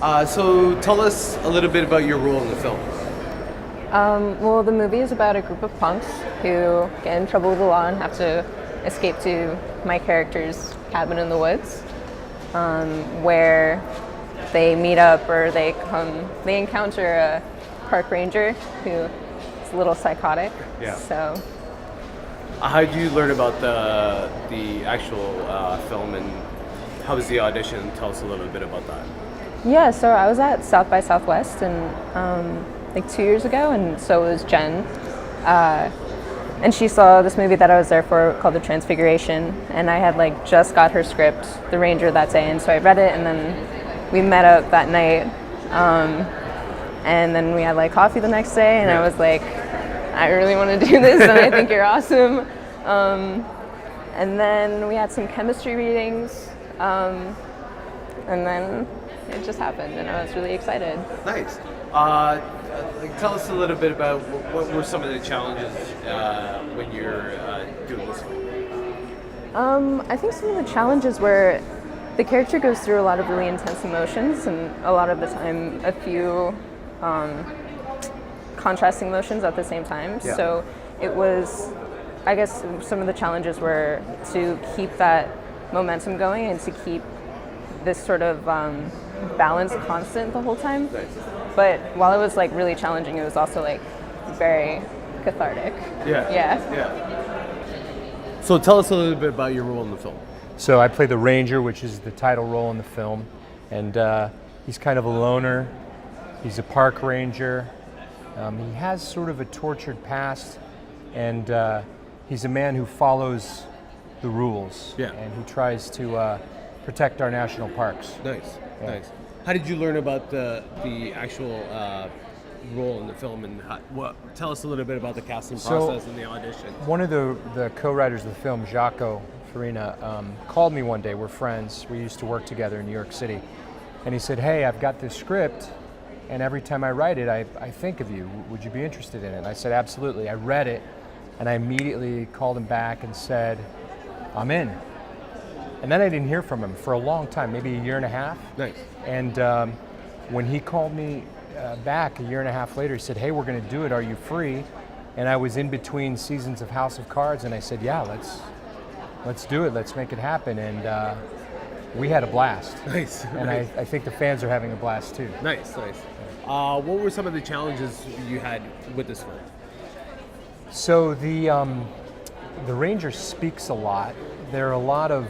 So tell us a little bit about your role in the film. Well, the movie is about a group of punks who get in trouble with the law and have to escape to my character's cabin in the woods, where they meet up or they encounter a park ranger who is a little psychotic. Yeah. So. How did you learn about the actual film, and how was the audition? Tell us a little bit about that. Yeah, so I was at South by Southwest like 2 years ago, and so was Jenn. And she saw this movie that I was there for called The Transfiguration, and I had like just got her script, The Ranger, that day, and so I read it, and then we met up that night, and then we had like coffee the next day, and I was like, I really want to do this, and I think you're awesome. And then we had some chemistry readings, and then it just happened, and I was really excited. Nice. Tell us a little bit about what were some of the challenges when you're doing this film. I think some of the challenges were the character goes through a lot of really intense emotions, and a lot of the time a few contrasting emotions at the same time. Yeah. So it was, I guess some of the challenges were to keep that momentum going and to keep this sort of balance constant the whole time. Nice. But while it was like really challenging, it was also like very cathartic. Yeah. So tell us a little bit about your role in the film. So I play the Ranger, which is the title role in the film, and he's kind of a loner. He's a park ranger. He has sort of a tortured past, and he's a man who follows the rules, and who tries to protect our national parks. Nice, Yeah. nice. How did you learn about the actual role in the film, and tell us a little bit about the casting process and the audition? One of the co-writers of the film, Jaco Farina, called me one day. We're friends. We used to work together in New York City, and he said, "Hey, I've got this script, and every time I write it, I think of you. Would you be interested in it?" And I said, "Absolutely." I read it, and I immediately called him back and said, "I'm in." And then I didn't hear from him for a long time, maybe a year and a half. Nice. And when he called me back a year and a half later, he said, "Hey, we're going to do it. Are you free?" And I was in between seasons of House of Cards, and I said, "Yeah, let's do it. Let's make it happen." And we had a blast. Nice. And nice. I think the fans are having a blast too. Nice, nice. What were some of the challenges you had with this film? So the Ranger speaks a lot. There are a lot of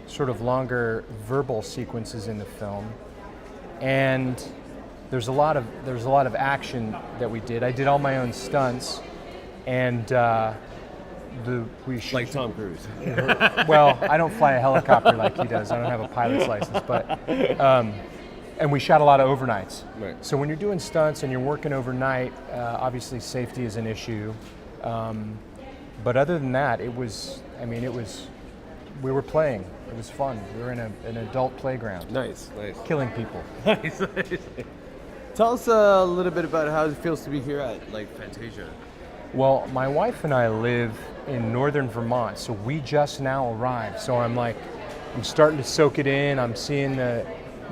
sort of longer verbal sequences in the film, and there's a lot of action that we did. I did all my own stunts, and Like Tom Cruise. Well, I don't fly a helicopter like he does. I don't have a pilot's license, but and we shot a lot of overnights. Right. So when you're doing stunts and you're working overnight, obviously safety is an issue. But other than that, we were playing. It was fun. We were in an adult playground. Nice, nice. Killing people. Nice, nice. Tell us a little bit about how it feels to be here at Fantasia. Well, my wife and I live in northern Vermont, so we just now arrived. So I'm starting to soak it in. I'm seeing the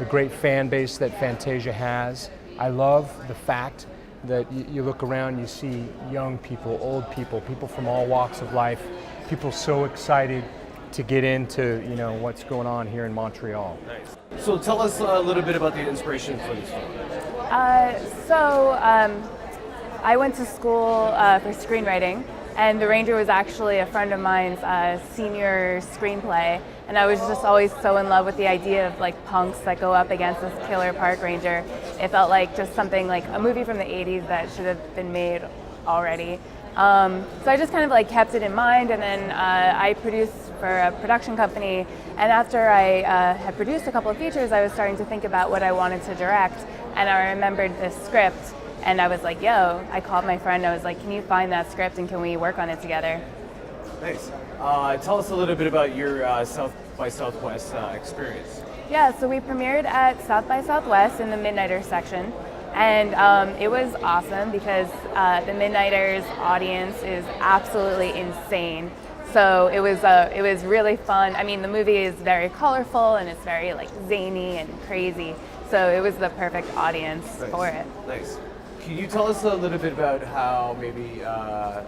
great fan base that Fantasia has. I love the fact that you look around, you see young people, old people, people from all walks of life, people so excited to get into what's going on here in Montreal. Nice. So tell us a little bit about the inspiration for this film. I went to school for screenwriting, and The Ranger was actually a friend of mine's senior screenplay, and I was just always so in love with the idea of like punks that go up against this killer park ranger. It felt like just something like a movie from the 80s that should have been made already. So I just kind of like kept it in mind, and then I produced for a production company, and after I had produced a couple of features, I was starting to think about what I wanted to direct, and I remembered this script, and I was like, I called my friend, I was like, can you find that script and can we work on it together? Nice. Tell us a little bit about your South by Southwest experience. Yeah, so we premiered at South by Southwest in the Midnighters section, and it was awesome because the Midnighters audience is absolutely insane. So it was really fun. I mean, the movie is very colorful and it's very like zany and crazy. So it was the perfect audience for it. Nice. Can you tell us a little bit about how maybe a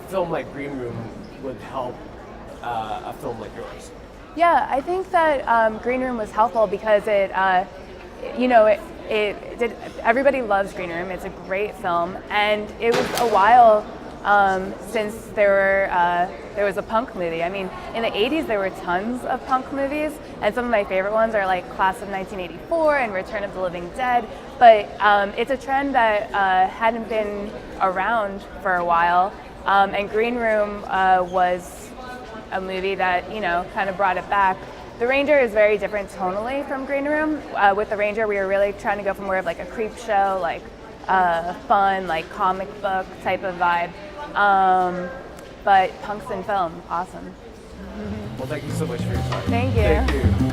film like Green Room would help a film like yours? Yeah, I think that Green Room was helpful because it did. Everybody loves Green Room. It's a great film, and it was a while since there was a punk movie. I mean, in the 80s there were tons of punk movies, and some of my favorite ones are like Class of 1984 and Return of the Living Dead. But it's a trend that hadn't been around for a while, and Green Room was a movie that kind of brought it back. The Ranger is very different tonally from Green Room. With The Ranger, we were really trying to go for more of like a creep show, like fun, like comic book type of vibe. But punks in film, awesome. Well, thank you so much for your time. Thank you. Thank you.